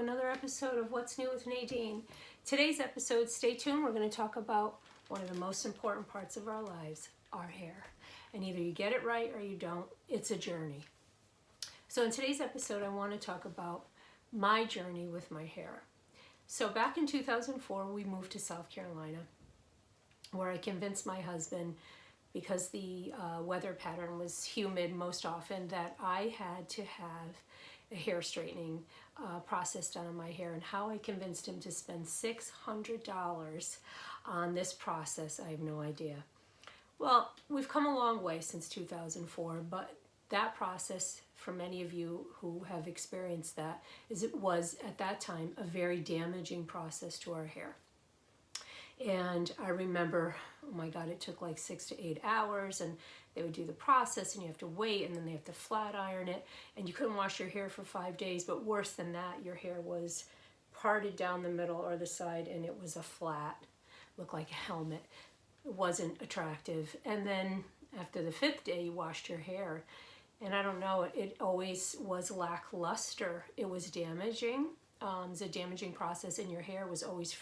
another episode of What's New with Nadine. Today's episode, stay tuned, we're going to talk about one of the most important parts of our lives, our hair. And either you get it right or you don't. It's a journey. So in today's episode, I want to talk about my journey with my hair. So back in 2004, we moved to South Carolina, where I convinced my husband, because the weather pattern was humid most often, that I had to have a hair straightening process done on my hair. And how I convinced him to spend $600 on this process, I have no idea. Well, we've come a long way since 2004, but that process, for many of you who have experienced that, it was at that time a very damaging process to our hair. And I remember, oh my God, it took like 6 to 8 hours, and they would do the process and you have to wait, and then they have to flat iron it, and you couldn't wash your hair for 5 days. But worse than that, your hair was parted down the middle or the side, and it was a flat, looked like a helmet. It wasn't attractive. And then after the 5th day, you washed your hair, and I don't know, it always was lackluster. It was damaging. It was a damaging process, and your hair was always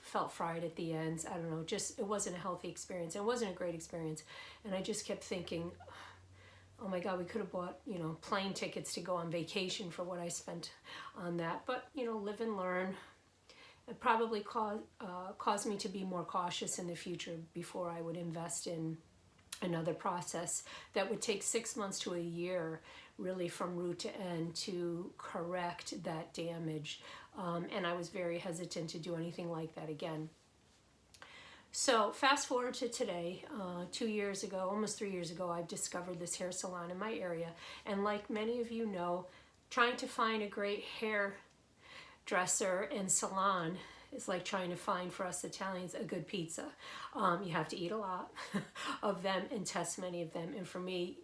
felt fried at the ends. I don't know, just, it wasn't a healthy experience. It wasn't a great experience. And I just kept thinking, oh my God, we could have bought, plane tickets to go on vacation for what I spent on that. But, live and learn. It probably caused me to be more cautious in the future before I would invest in another process that would take 6 months to a year, really from root to end, to correct that damage. And I was very hesitant to do anything like that again. So fast forward to today, 2 years ago, almost 3 years ago, I've discovered this hair salon in my area. And like many of you know, trying to find a great hairdresser and salon is like trying to find, for us Italians, a good pizza. You have to eat a lot of them and test many of them. And for me,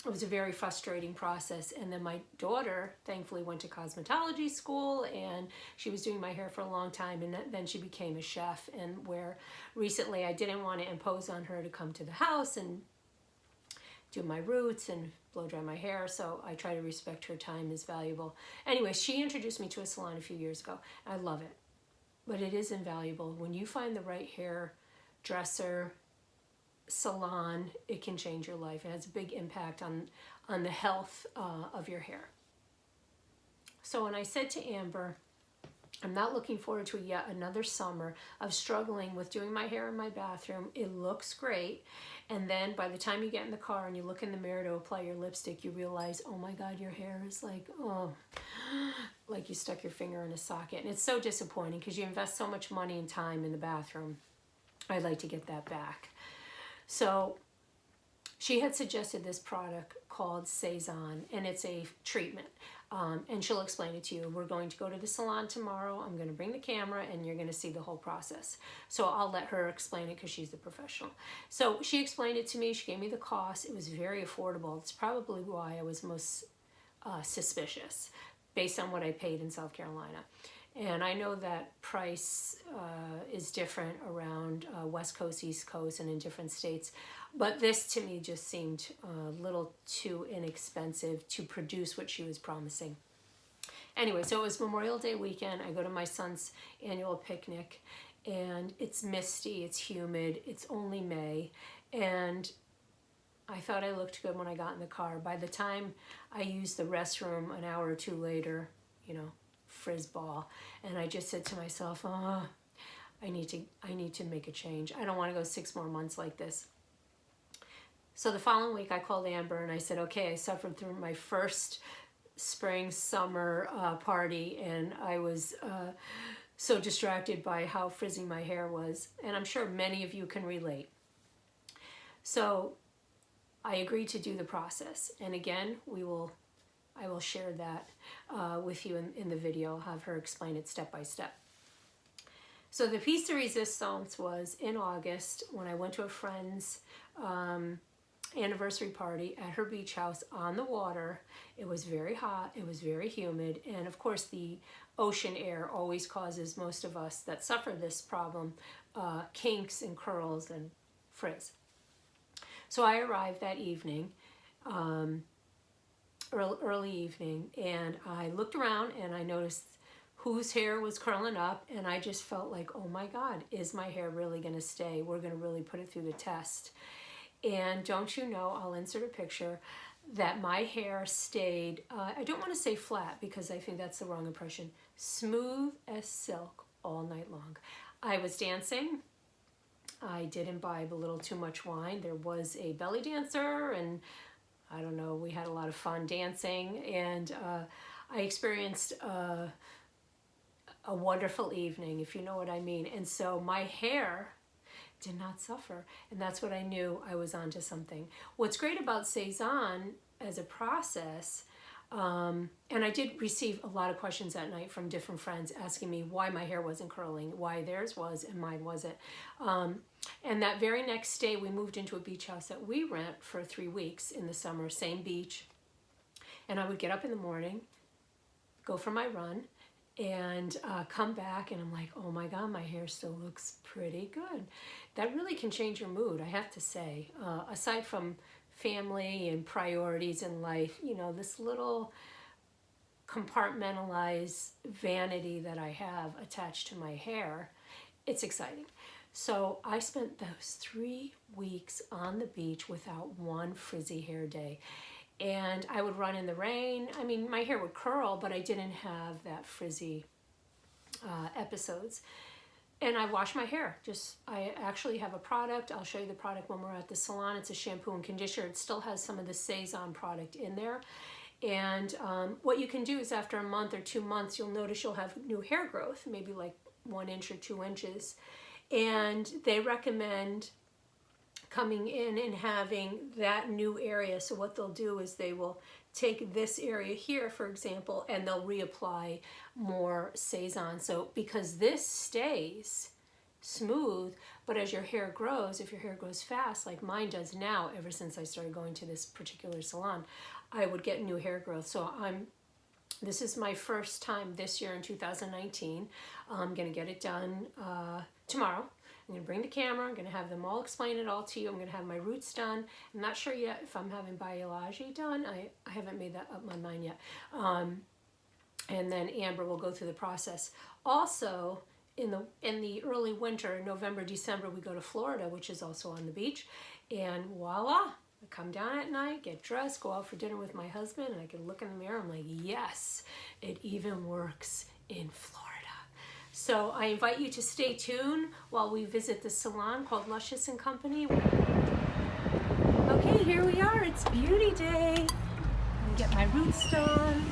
it was a very frustrating process. And then my daughter thankfully went to cosmetology school, and she was doing my hair for a long time, and then she became a chef. And where recently I didn't want to impose on her to come to the house and do my roots and blow dry my hair, so I try to respect her time is valuable. Anyway, she introduced me to a salon a few years ago. I love it, but it is invaluable. When you find the right hairdresser, salon, it can change your life. It has a big impact on the health of your hair. So when I said to Amber, I'm not looking forward to yet another summer of struggling with doing my hair in my bathroom. It looks great. And then by the time you get in the car and you look in the mirror to apply your lipstick, you realize, oh my God, your hair is like, oh, like you stuck your finger in a socket. And it's so disappointing because you invest so much money and time in the bathroom. I'd like to get that back. So she had suggested this product called Cezanne, and it's a treatment. And she'll explain it to you. We're going to go to the salon tomorrow. I'm going to bring the camera, and you're going to see the whole process. So I'll let her explain it because she's the professional. So she explained it to me. She gave me the cost. It was very affordable. It's probably why I was most suspicious, based on what I paid in South Carolina. And I know that price is different around West Coast, East Coast, and in different states. But this to me just seemed a little too inexpensive to produce what she was promising. Anyway, so it was Memorial Day weekend. I go to my son's annual picnic, and it's misty, it's humid, it's only May, and I thought I looked good when I got in the car. By the time I used the restroom an hour or two later, frizz ball, and I just said to myself, oh, I need to make a change. I don't want to go 6 more months like this. So the following week I called Amber and I said, okay, I suffered through my first spring summer party, and I was so distracted by how frizzy my hair was, and I'm sure many of you can relate. So I agreed to do the process, and again, I will share that with you in the video. I'll have her explain it step by step. So the piece de resistance was in August when I went to a friend's anniversary party at her beach house on the water. It was very hot, it was very humid, and of course the ocean air always causes most of us that suffer this problem kinks and curls and frizz. So I arrived that evening early evening, and I looked around and I noticed whose hair was curling up, and I just felt like, oh my God, is my hair really gonna stay? We're gonna really put it through the test. And don't you know, I'll insert a picture, that my hair stayed, I don't wanna say flat because I think that's the wrong impression, smooth as silk all night long. I was dancing. I did imbibe a little too much wine. There was a belly dancer, and I don't know, we had a lot of fun dancing, and I experienced a wonderful evening, if you know what I mean. And so my hair did not suffer, and that's what I knew I was onto something. What's great about Cezanne as a process, and I did receive a lot of questions that night from different friends asking me why my hair wasn't curling, why theirs was and mine wasn't. And that very next day we moved into a beach house that we rent for 3 weeks in the summer, same beach. And I would get up in the morning, go for my run, and come back, and I'm like, oh my God, my hair still looks pretty good. That really can change your mood, I have to say. Aside from family and priorities in life, you know, this little compartmentalized vanity that I have attached to my hair, it's exciting. So I spent those 3 weeks on the beach without one frizzy hair day. And I would run in the rain. I mean, my hair would curl, but I didn't have that frizzy episodes. And I wash my hair. I actually have a product. I'll show you the product when we're at the salon. It's a shampoo and conditioner. It still has some of the Cezanne product in there. And what you can do is after a month or 2 months, you'll notice you'll have new hair growth, maybe like 1 inch or 2 inches. And they recommend coming in and having that new area. So what they'll do is they will take this area here, for example, and they'll reapply more Cezanne. So because this stays smooth, but as your hair grows, if your hair grows fast, like mine does now, ever since I started going to this particular salon, I would get new hair growth. So this is my first time this year in 2019. I'm gonna get it done tomorrow. I'm gonna bring the camera, I'm gonna have them all explain it all to you. I'm gonna have my roots done. I'm not sure yet if I'm having biology done. I haven't made that up my mind yet. And then Amber will go through the process. Also, in the early winter, November, December, we go to Florida, which is also on the beach. And voila, I come down at night, get dressed, go out for dinner with my husband, and I can look in the mirror, I'm like, yes, it even works in Florida. So I invite you to stay tuned while we visit the salon called Luscious & Company. Okay, here we are, it's beauty day. I'm gonna get my roots done.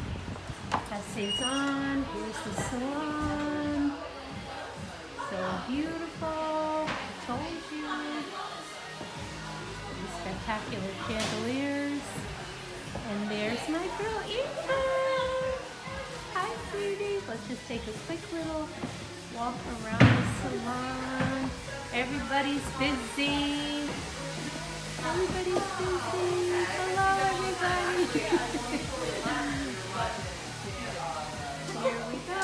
That's Cezanne, here's the salon. So beautiful, told you. These spectacular chandeliers. And there's my girl, Eva. Hi, sweetie. Let's just take a quick little walk around the salon. Everybody's busy. Everybody's busy. Hello, everybody. Here we go.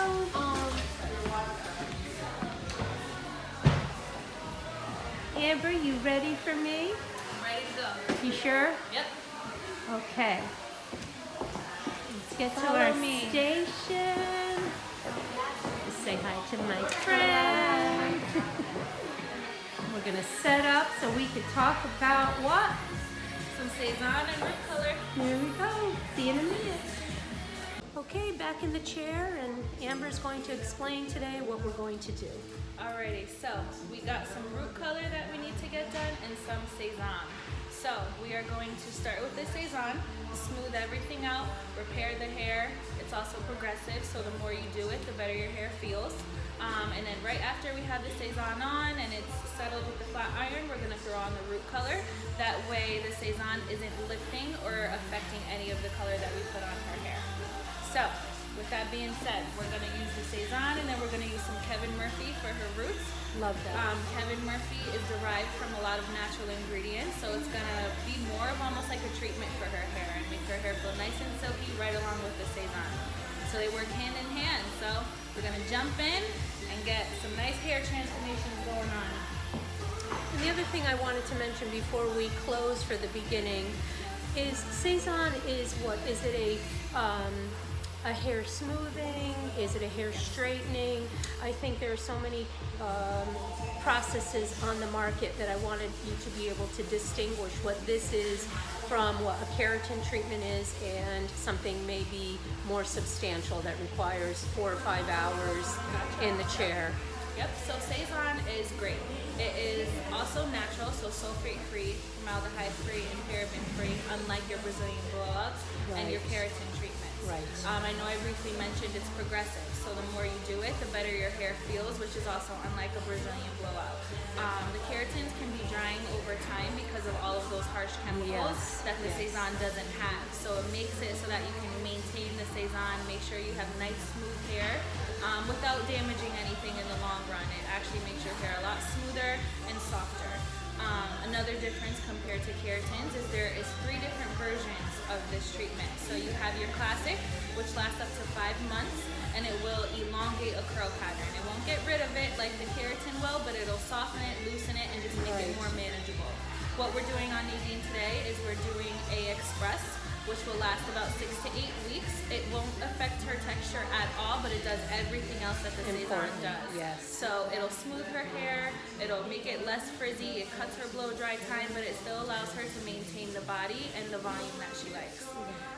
Amber, you ready for me? I'm ready to go. You sure? Yep. Okay. Let's get to our station. Just say hi to my friend. We're gonna set up so we can talk about what? Some Cezanne and root color. Here we go. See you in a minute. Okay, back in the chair, and Amber's going to explain today what we're going to do. Alrighty, so we got some root color that we need to get done and some Cezanne. So we are going to start with the Cezanne, smooth everything out, repair the hair. It's also progressive, so the more you do it, the better your hair feels. And then right after we have the Cezanne on and it's settled with the flat iron, we're gonna throw on the root color. That way the Cezanne isn't lifting or affecting any of the color that we put on her hair. So, with that being said, we're going to use the Cezanne and then we're going to use some Kevin Murphy for her roots. Love that. Kevin Murphy is derived from a lot of natural ingredients, so it's going to be more of almost like a treatment for her hair and make her hair feel nice and silky right along with the Cezanne. So they work hand in hand. So we're going to jump in and get some nice hair transformations going on. And the other thing I wanted to mention before we close for the beginning, Is Cezanne is what? Is it a hair smoothing? Is it a hair straightening? I think there are so many processes on the market that I wanted you to be able to distinguish what this is from what a keratin treatment is and something maybe more substantial that requires 4 or 5 hours in the chair. Yep, so Cezanne is great. It is also natural, so sulfate-free, formaldehyde-free, and paraben-free, unlike your Brazilian blowouts and your keratin treatments. Right. I know I briefly mentioned it's progressive, so the more you do it, the better your hair feels, which is also unlike a Brazilian blowout. The keratins can be drying over time because of all of those harsh chemicals that the Cezanne doesn't have. So it makes it so that you can maintain the Cezanne, make sure you have nice smooth hair without damaging anything in the long run. It actually makes your hair a lot smoother and softer. Another difference compared to keratins is there is 3 different versions of this treatment. So you have your classic, which lasts up to 5 months, and it will elongate a curl pattern. It won't get rid of it like the keratin will, but it'll soften it, loosen it, and just make it more manageable. What we're doing on Nadine today is we're doing a Express, which will last about 6 to 8 weeks. It won't affect her texture at all, but it does everything else that the Cezanne does. Yes. So it'll smooth her hair, it'll make it less frizzy, it cuts her blow dry time, but it still allows her to maintain the body and the volume that she likes.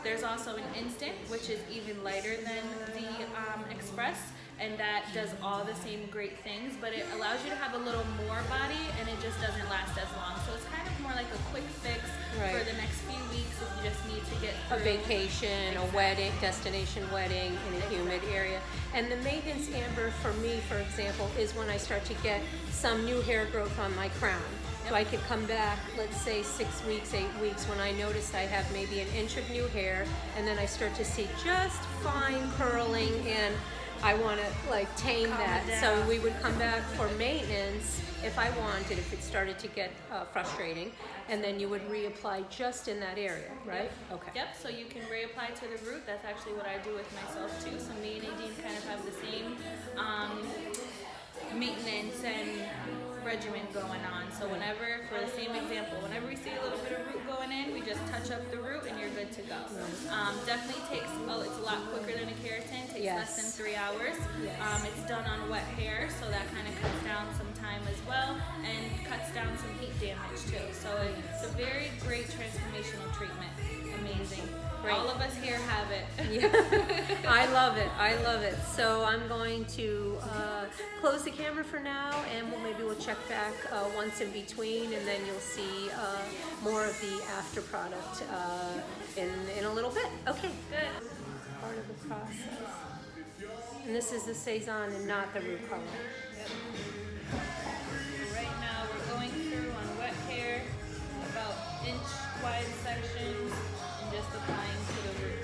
There's also an Instant, which is even lighter than the Express, and that does all the same great things, but it allows you to have a little more body, and it just doesn't last as long. So it's kind of more like a quick fix for the next few weeks if you just need to get through. A vacation, a wedding, destination wedding in a humid area. And the maintenance, Amber, for me, for example, is when I start to get some new hair growth on my crown. So I could come back, let's say 6 weeks, 8 weeks, when I noticed I have maybe an inch of new hair, and then I start to see just fine curling, and I want to like tame that. So we would come back for maintenance if I wanted, if it started to get frustrating, and then you would reapply just in that area, right? Okay. Yep, so you can reapply to the root. That's actually what I do with myself too. So me and Nadine kind of have the same maintenance and regimen going on. So whenever, for the same example, whenever we see a little bit of root going in, we just touch up the root and you're good to go. Definitely takes, it's a lot quicker than a keratin, takes less than 3 hours. It's done on wet hair, so that kind of cuts down some time as well and cuts down some heat damage too. So it's a very great transformational treatment. Amazing. Great. All of us here have it. I love it. I love it. So I'm going to close the camera for now, and maybe we'll check back once in between, and then you'll see more of the after product in a little bit. Okay, good. Part of the process. And this is the Cezanne and not the root color. Right now we're going through on wet hair, about inch wide sections, and just applying to the root.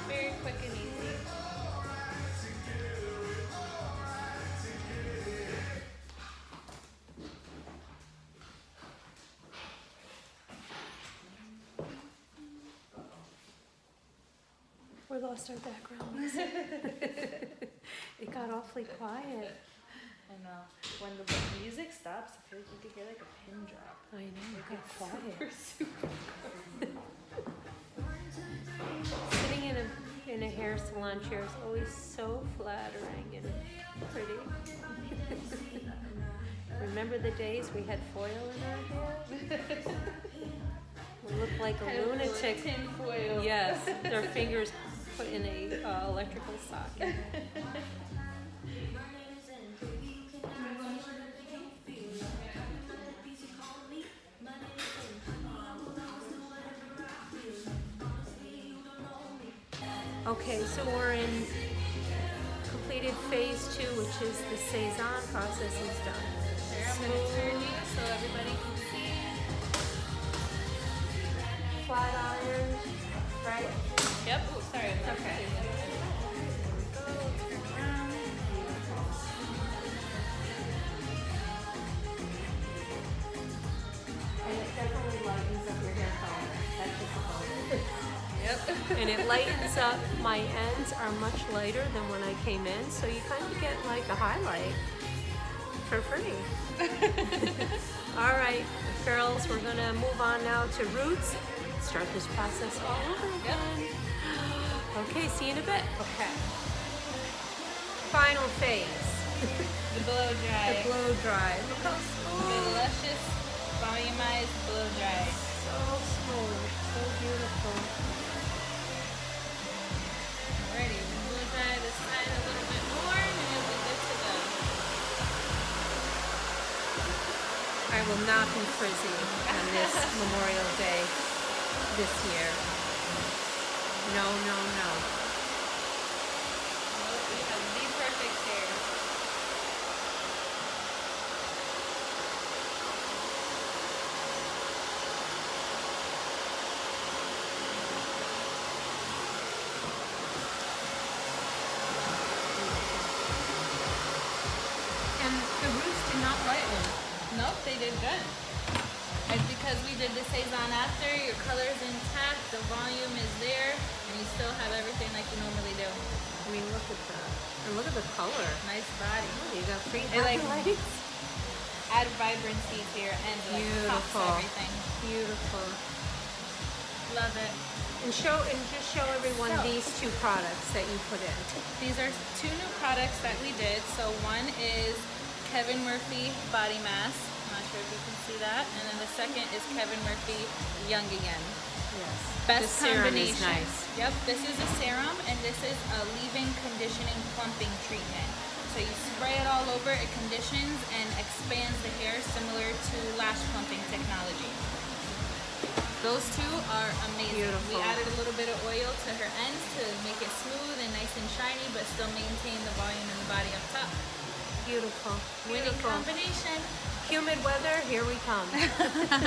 Very quick and easy. We lost our background music. It got awfully quiet. I know. When the music stops, I feel like you could hear like a pin drop. I know, it got quiet. Super Sitting in a hair salon chair is always so flattering and pretty. Remember the days we had foil in our hair? We looked like a lunatic. Tin foil. Yes, their fingers put in a electrical socket. Okay, so we're in completed phase 2, which is the Cezanne process is done. Here, I'm going to turn you so everybody can see. Flat iron, right? Yep. Oh, sorry. Okay. And it definitely lightens up your hair color. That's just a bonus. Yep. And it lightens up. My ends are much lighter than when I came in, so you kind of get like a highlight. for free. All right, girls, we're gonna move on now to roots. Start this process all over again. Okay, see you in a bit. Okay. Final phase. The blow dry. The blow dry. Look how The smooth. luscious, volumized blow dry. So smooth. So beautiful. Alrighty, we'll blow dry this side a little bit more and then you'll be good to go. I will not be frizzy on this Memorial Day this year. No, no, no. Nope, we have the perfect hair. And the roots did not lighten. Nope, they did good. And because we did the Cezanne after, your color's intact, the volume is there, and you still have everything like you normally do. I mean, look at that. And look at the color. Nice body. Oh, you got free like- highlights. Add vibrancy to your end, like pops Beautiful. everything. Beautiful. Love it. And just show everyone So- these two products that you put in. These are two new products that we did. So one is Kevin Murphy Body Mask. I'm not sure if you can see that. And then the second is Kevin Murphy Young Again. Yes. Best the serum combination. is nice. Yep, this is a serum and this is a leave-in conditioning plumping treatment. So you spray it all over, it conditions and expands the hair similar to lash plumping technology. Those two are amazing. Beautiful. We added a little bit of oil to her ends to make it smooth and nice and shiny, but still maintain the volume in the body up top. Beautiful. Winning Beautiful. combination. Humid weather, here we come.